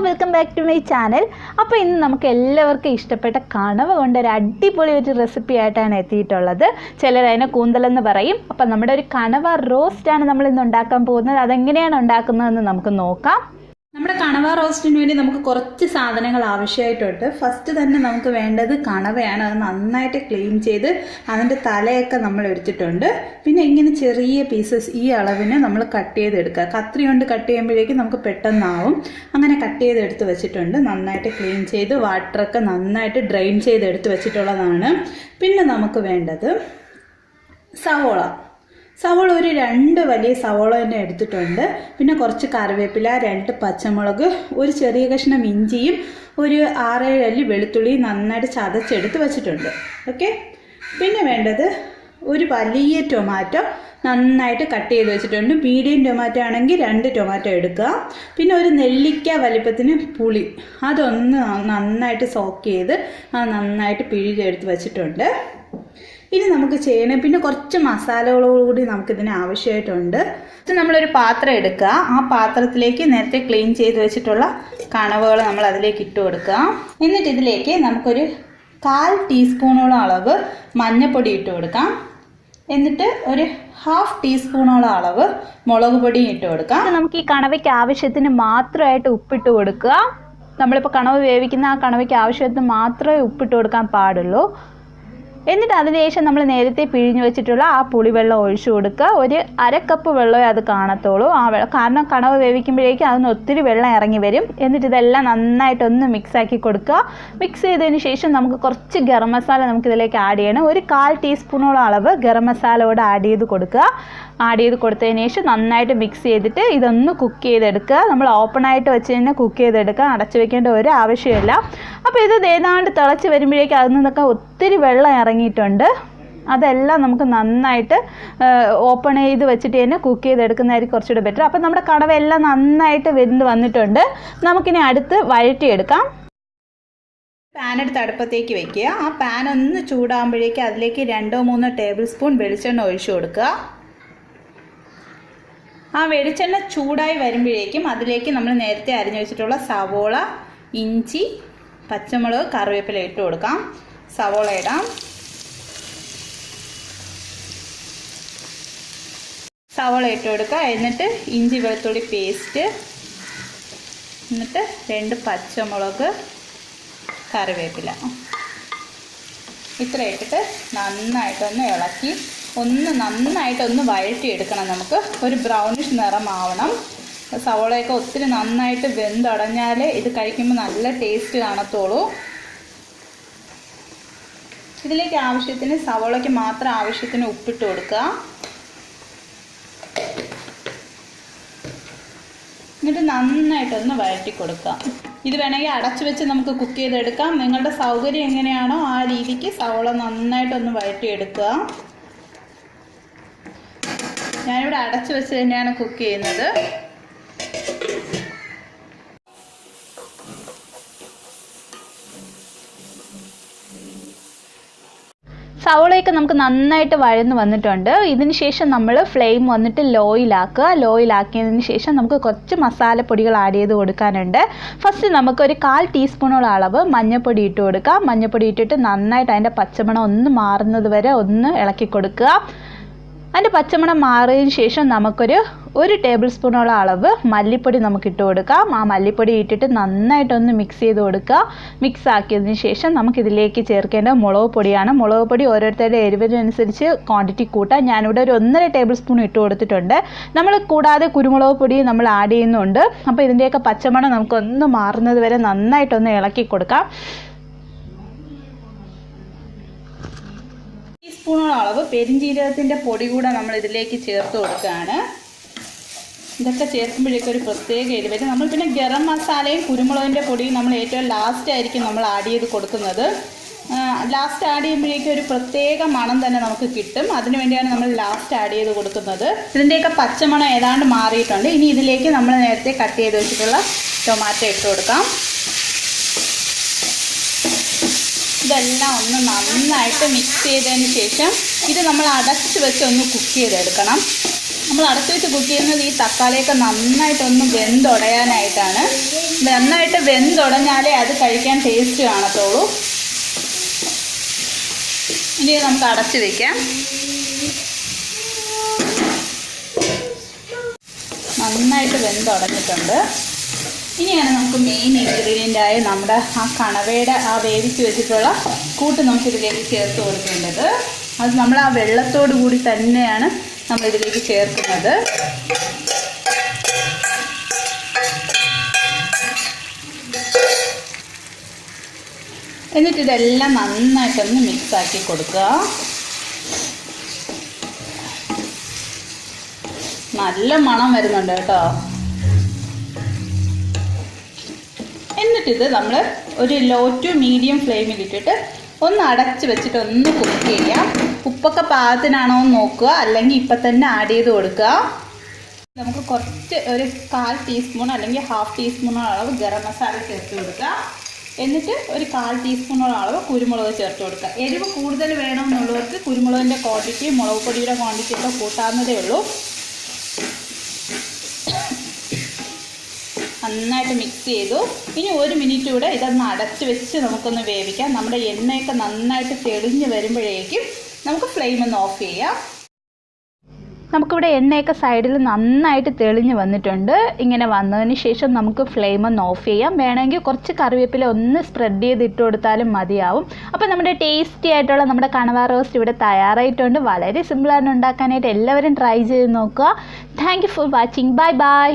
Welcome back to my channel. അപ്പോൾ ഇന്ന് നമുക്ക് എല്ലാവർക്കും ഇഷ്ടപ്പെട്ട കണവ കൊണ്ട് ഒരു അടിപൊളി ഒരു റെസിപ്പി ആയിട്ടാണ് എത്തിയിട്ടുള്ളത്. ചിലർ അതിനെ കൂന്തലെന്ന് പറയും. അപ്പം നമ്മുടെ ഒരു കണവ റോസ്റ്റാണ് നമ്മൾ ഇന്ന് ഉണ്ടാക്കാൻ പോകുന്നത്. അതെങ്ങനെയാണ് ഉണ്ടാക്കുന്നതെന്ന് നമുക്ക് നോക്കാം. നമ്മുടെ കണവ റോസ്റ്റിന് വേണ്ടി നമുക്ക് കുറച്ച് സാധനങ്ങൾ ആവശ്യമായിട്ടുണ്ട്. ഫസ്റ്റ് തന്നെ നമുക്ക് വേണ്ടത് കണവയാണ്. അത് നന്നായിട്ട് ക്ലീൻ ചെയ്ത് അതിൻ്റെ തലയൊക്കെ നമ്മൾ എടുത്തിട്ടുണ്ട്. പിന്നെ ഇങ്ങനെ ചെറിയ പീസസ് ഈ അളവിന് നമ്മൾ കട്ട് ചെയ്തെടുക്കുക. കത്രി കൊണ്ട് കട്ട് ചെയ്യുമ്പോഴേക്കും നമുക്ക് പെട്ടെന്നാവും. അങ്ങനെ കട്ട് ചെയ്തെടുത്ത് വെച്ചിട്ടുണ്ട്. നന്നായിട്ട് ക്ലീൻ ചെയ്ത് വാട്ടറൊക്കെ നന്നായിട്ട് ഡ്രെയിൻ ചെയ്തെടുത്ത് വെച്ചിട്ടുള്ളതാണ്. പിന്നെ നമുക്ക് വേണ്ടത് സവോള ഒരു 2 വലിയ സവോള തന്നെ എടുത്തിട്ടുണ്ട്. പിന്നെ കുറച്ച് കറിവേപ്പില, 2 പച്ചമുളക്, ഒരു ചെറിയ കഷ്ണം ഇഞ്ചിയും ഒരു 6-7 അല്ലി വെളുത്തുള്ളി നന്നായിട്ട് ചതച്ചെടുത്ത് വെച്ചിട്ടുണ്ട്. ഓക്കെ. പിന്നെ വേണ്ടത് ഒരു വലിയ ടൊമാറ്റോ നന്നായിട്ട് കട്ട് ചെയ്ത് വെച്ചിട്ടുണ്ട്. മീഡിയം ടൊമാറ്റോ ആണെങ്കിൽ 2 ടൊമാറ്റോ എടുക്കുക. പിന്നെ ഒരു നെല്ലിക്ക വലിപ്പത്തിന് പുളി, അതൊന്ന് നന്നായിട്ട് സോക്ക് ചെയ്ത് അത് നന്നായിട്ട് പിഴിഞ്ഞെടുത്ത് വെച്ചിട്ടുണ്ട്. ഇനി നമുക്ക് ചെയ്യണം. പിന്നെ കുറച്ച് മസാലകളോടുകൂടി നമുക്കിതിന് ആവശ്യമായിട്ടുണ്ട്. നമ്മളൊരു പാത്രം എടുക്കുക. ആ പാത്രത്തിലേക്ക് നേരത്തെ ക്ലീൻ ചെയ്ത് വെച്ചിട്ടുള്ള കണവകൾ നമ്മൾ അതിലേക്ക് ഇട്ട് കൊടുക്കുക. എന്നിട്ട് ഇതിലേക്ക് നമുക്കൊരു 1/4 ടീസ്പൂണോളം അളവ് മഞ്ഞൾപ്പൊടി ഇട്ട് കൊടുക്കാം. എന്നിട്ട് ഒരു 1/2 ടീസ്പൂണോളം അളവ് മുളക് പൊടിയും ഇട്ട് കൊടുക്കാം. നമുക്ക് ഈ കണവയ്ക്ക് ആവശ്യത്തിന് മാത്രമായിട്ട് ഉപ്പിട്ട് കൊടുക്കുക. നമ്മളിപ്പോൾ കണവ വേവിക്കുന്ന ആ കണവയ്ക്ക് ആവശ്യത്തിന് മാത്രമേ ഉപ്പിട്ട് കൊടുക്കാൻ പാടുള്ളൂ. എന്നിട്ട് അതിനുശേഷം നമ്മൾ നേരത്തെ പിഴിഞ്ഞ് വെച്ചിട്ടുള്ള ആ പുളിവെള്ളം ഒഴിച്ചു കൊടുക്കുക. ഒരു 1/2 കപ്പ് വെള്ളമേ അത് കാണത്തുള്ളൂ. ആ വെള്ളം കാരണം കണവ വേവിക്കുമ്പോഴേക്കും അതിന് ഒത്തിരി വെള്ളം ഇറങ്ങി വരും. എന്നിട്ട് ഇതെല്ലാം നന്നായിട്ടൊന്ന് മിക്സാക്കി കൊടുക്കുക. മിക്സ് ചെയ്തതിന് ശേഷം നമുക്ക് കുറച്ച് ഗരം മസാല നമുക്കിതിലേക്ക് ആഡ് ചെയ്യണം. ഒരു 1/4 ടീസ്പൂണോളം അളവ് ഗരം മസാല കൂടെ ആഡ് ചെയ്ത് കൊടുക്കുക. ആഡ് ചെയ്ത് കൊടുത്തതിന് ശേഷം നന്നായിട്ട് മിക്സ് ചെയ്തിട്ട് ഇതൊന്ന് കുക്ക് ചെയ്തെടുക്കുക. നമ്മൾ ഓപ്പണായിട്ട് വെച്ച് തന്നെ കുക്ക് ചെയ്തെടുക്കുക. അടച്ചു വെക്കേണ്ട ഒരു ആവശ്യമില്ല. അപ്പോൾ ഇത് ഏതാണ്ട് തിളച്ച് വരുമ്പോഴേക്കും അതിൽ നിന്നൊക്കെ ഒത്തിരി വെള്ളം ഇറങ്ങിയിട്ടുണ്ട്. അതെല്ലാം നമുക്ക് നന്നായിട്ട് ഓപ്പൺ ചെയ്ത് വെച്ചിട്ട് തന്നെ കുക്ക് ചെയ്തെടുക്കുന്നതായിരിക്കും കുറച്ചുകൂടെ ബെറ്റർ. അപ്പോൾ നമ്മുടെ കണവയെല്ലാം നന്നായിട്ട് വെന്ത് വന്നിട്ടുണ്ട്. നമുക്കിനി അടുത്ത് വഴറ്റിയെടുക്കാം. പാൻ എടുത്ത് അടുപ്പത്തേക്ക് വയ്ക്കുക. ആ പാൻ ഒന്ന് ചൂടാകുമ്പോഴേക്ക് അതിലേക്ക് 2-3 ടേബിൾ സ്പൂൺ വെളിച്ചെണ്ണ ഒഴിച്ചു കൊടുക്കുക. ആ വെളിച്ചെണ്ണ ചൂടായി വരുമ്പോഴേക്കും അതിലേക്ക് നമ്മൾ നേരത്തെ അരിഞ്ഞു വെച്ചിട്ടുള്ള സവോള, ഇഞ്ചി, പച്ചമുളക്, കറിവേപ്പില ഇട്ട് കൊടുക്കാം. സവോള ഇടാം. സവോള ഇട്ട് കൊടുക്കുക. എന്നിട്ട് ഇഞ്ചി വെളുത്തുള്ളി പേസ്റ്റ്, എന്നിട്ട് 2 പച്ചമുളക്, കറിവേപ്പില ഇത്ര ഇട്ടിട്ട് നന്നായിട്ടൊന്ന് ഇളക്കി നന്നായിട്ടൊന്ന് വഴറ്റിയെടുക്കണം. നമുക്ക് ഒരു ബ്രൗണിഷ് നിറമാവണം. സവോളയൊക്കെ ഒത്തിരി നന്നായിട്ട് വെന്തുടഞ്ഞാൽ ഇത് കഴിക്കുമ്പോൾ നല്ല ടേസ്റ്റ് കാണത്തുള്ളൂ. ഇതിലേക്ക് ആവശ്യത്തിന് സവോളയ്ക്ക് മാത്രം ആവശ്യത്തിന് ഉപ്പിട്ട് കൊടുക്കുക. എന്നിട്ട് നന്നായിട്ടൊന്ന് വഴറ്റി കൊടുക്കുക. ഇത് വേണമെങ്കിൽ അടച്ചു വെച്ച് നമുക്ക് കുക്ക് ചെയ്തെടുക്കാം. നിങ്ങളുടെ സൗകര്യം എങ്ങനെയാണോ ആ രീതിക്ക് സവോള നന്നായിട്ടൊന്ന് വഴറ്റിയെടുക്കുക. ഞാനിവിടെ അടച്ചു വെച്ച് തന്നെയാണ് കുക്ക് ചെയ്യുന്നത്. സവോളയൊക്കെ നമുക്ക് നന്നായിട്ട് വഴന്ന് വന്നിട്ടുണ്ട്. ഇതിന് ശേഷം നമ്മൾ ഫ്ലെയിം വന്നിട്ട് ലോയിലാക്കുക. ലോയിലാക്കിയതിന് ശേഷം നമുക്ക് കുറച്ച് മസാലപ്പൊടികൾ ആഡ് ചെയ്ത് കൊടുക്കാനുണ്ട്. ഫസ്റ്റ് നമുക്കൊരു 1/4 ടീസ്പൂണോളം അളവ് മഞ്ഞൾപ്പൊടി ഇട്ട് കൊടുക്കാം. മഞ്ഞൾപ്പൊടി ഇട്ടിട്ട് നന്നായിട്ട് അതിൻ്റെ പച്ചമണം ഒന്ന് മാറുന്നത് വരെ ഒന്ന് ഇളക്കി കൊടുക്കുക. അതിൻ്റെ പച്ചമണം മാറിയതിന് ശേഷം നമുക്കൊരു 1 ടേബിൾ സ്പൂണോളം അളവ് മല്ലിപ്പൊടി നമുക്ക് ഇട്ട് കൊടുക്കാം. ആ മല്ലിപ്പൊടി ഇട്ടിട്ട് നന്നായിട്ടൊന്ന് മിക്സ് ചെയ്ത് കൊടുക്കുക. മിക്സ് ആക്കിയതിന് ശേഷം നമുക്കിതിലേക്ക് ചേർക്കേണ്ടത് മുളക് പൊടിയാണ്. മുളക് പൊടി ഓരോരുത്തരുടെ എരിവിനനുസരിച്ച് ക്വാണ്ടിറ്റി കൂട്ടാം. ഞാനിവിടെ ഒരു 1.5 ടേബിൾ സ്പൂൺ ഇട്ട് കൊടുത്തിട്ടുണ്ട്. നമ്മൾ കൂടാതെ കുരുമുളക് പൊടി നമ്മൾ ആഡ് ചെയ്യുന്നുണ്ട്. അപ്പോൾ ഇതിൻ്റെയൊക്കെ പച്ചമണം നമുക്കൊന്ന് മാറുന്നത് വരെ നന്നായിട്ടൊന്ന് ഇളക്കി കൊടുക്കാം. ടീസ്പൂണോളം അളവ് പെരിഞ്ജീരകത്തിൻ്റെ പൊടി കൂടെ നമ്മൾ ഇതിലേക്ക് ചേർത്ത് കൊടുക്കുകയാണ്. ഇതൊക്കെ ചേർക്കുമ്പോഴേക്കും ഒരു പ്രത്യേക എരിവ്. നമ്മൾ പിന്നെ ഗരം മസാലയും കുരുമുളകിൻ്റെ പൊടിയും നമ്മൾ ഏറ്റവും ലാസ്റ്റ് ആയിരിക്കും നമ്മൾ ആഡ് ചെയ്ത് കൊടുക്കുന്നത്. ലാസ്റ്റ് ആഡ് ചെയ്യുമ്പോഴേക്കും ഒരു പ്രത്യേക മണം തന്നെ നമുക്ക് കിട്ടും. അതിനു വേണ്ടിയാണ് നമ്മൾ ലാസ്റ്റ് ആഡ് ചെയ്ത് കൊടുക്കുന്നത്. ഇതിൻ്റെയൊക്കെ പച്ചമണം ഏതാണ്ട് മാറിയിട്ടുണ്ട്. ഇനി ഇതിലേക്ക് നമ്മൾ നേരത്തെ കട്ട് ചെയ്ത് വെച്ചിട്ടുള്ള ടൊമാറ്റോ ഇട്ട് കൊടുക്കാം. ഇതെല്ലാം ഒന്ന് നന്നായിട്ട് മിക്സ് ചെയ്തതിന് ശേഷം ഇത് നമ്മൾ അടച്ച് വെച്ച് ഒന്ന് കുക്ക് ചെയ്തെടുക്കണം. നമ്മൾ അടച്ചു വെച്ച് കുക്ക് ചെയ്യുന്നത് ഈ തക്കാളിയൊക്കെ നന്നായിട്ടൊന്ന് വെന്തുടയാനായിട്ടാണ്. നന്നായിട്ട് വെന്തുടഞ്ഞാലേ അത് കഴിക്കാൻ ടേസ്റ്റ് കാണത്തുള്ളൂ. ഇനി നമുക്ക് അടച്ചു വയ്ക്കാം. നന്നായിട്ട് വെന്തുടഞ്ഞിട്ടുണ്ട്. ഇനിയാണ് നമുക്ക് മെയിൻ ഇൻഗ്രീഡിയൻ്റായ നമ്മുടെ ആ കണവയുടെ ആ വേവിച്ച് വെച്ചിട്ടുള്ള കൂട്ട് നമുക്കിതിലേക്ക് ചേർത്ത് കൊടുക്കേണ്ടത്. അത് നമ്മൾ ആ വെള്ളത്തോടു കൂടി തന്നെയാണ് നമ്മളിതിലേക്ക് ചേർക്കുന്നത്. എന്നിട്ടിതെല്ലാം നന്നായിട്ടൊന്ന് മിക്സാക്കി കൊടുക്കുക. നല്ല മണം വരുന്നുണ്ട് കേട്ടോ. എന്നിട്ടിത് നമ്മൾ ഒരു ലോ ടു മീഡിയം ഫ്ലെയിമിലിട്ടിട്ട് ഒന്ന് അടച്ച് വെച്ചിട്ട് ഒന്ന് കുക്ക് ചെയ്യാം. ഉപ്പൊക്കെ പാകത്തിനാണോ എന്ന് നോക്കുക, അല്ലെങ്കിൽ ഇപ്പം തന്നെ ആഡ് ചെയ്ത് കൊടുക്കുക. നമുക്ക് കുറച്ച് ഒരു 1/4 ടീസ്പൂൺ അല്ലെങ്കിൽ 1/2 ടീസ്പൂണോളം അളവ് ഗരം മസാല ചേർത്ത് കൊടുക്കുക. എന്നിട്ട് ഒരു 1/4 ടീസ്പൂണോളം അളവ് കുരുമുളക് ചേർത്ത് കൊടുക്കുക. എരിവ് കൂടുതൽ വേണമെന്നുള്ളവർക്ക് കുരുമുളകിൻ്റെ ക്വാണ്ടിറ്റി മുളക് പൊടിയുടെ ക്വാണ്ടിറ്റി ഒക്കെ കൂട്ടാവുന്നതേ ഉള്ളൂ. നന്നായിട്ട് മിക്സ് ചെയ്തു. ഇനി 1 മിനിറ്റ് കൂടെ ഇതൊന്ന് അടച്ച് വെച്ച് നമുക്കൊന്ന് വേവിക്കാം. നമ്മുടെ എണ്ണയൊക്കെ നന്നായിട്ട് തെളിഞ്ഞ് വരുമ്പോഴേക്കും നമുക്ക് ഫ്ലെയിം ഒന്ന് ഓഫ് ചെയ്യാം. നമുക്കിവിടെ എണ്ണയൊക്കെ സൈഡിൽ നന്നായിട്ട് തെളിഞ്ഞ് വന്നിട്ടുണ്ട്. ഇങ്ങനെ വന്നതിന് ശേഷം നമുക്ക് ഫ്ലെയിം ഒന്ന് ഓഫ് ചെയ്യാം. വേണമെങ്കിൽ കുറച്ച് കറിവേപ്പില ഒന്ന് സ്പ്രെഡ് ചെയ്ത് ഇട്ട് കൊടുത്താലും മതിയാവും. അപ്പോൾ നമ്മുടെ ടേസ്റ്റി ആയിട്ടുള്ള നമ്മുടെ കണവ റോസ്റ്റ് ഇവിടെ തയ്യാറായിട്ടുണ്ട്. വളരെ സിമ്പിളാണ് ഉണ്ടാക്കാനായിട്ട്. എല്ലാവരും ട്രൈ ചെയ്ത് നോക്കുക. Thank you for watching. Bye bye.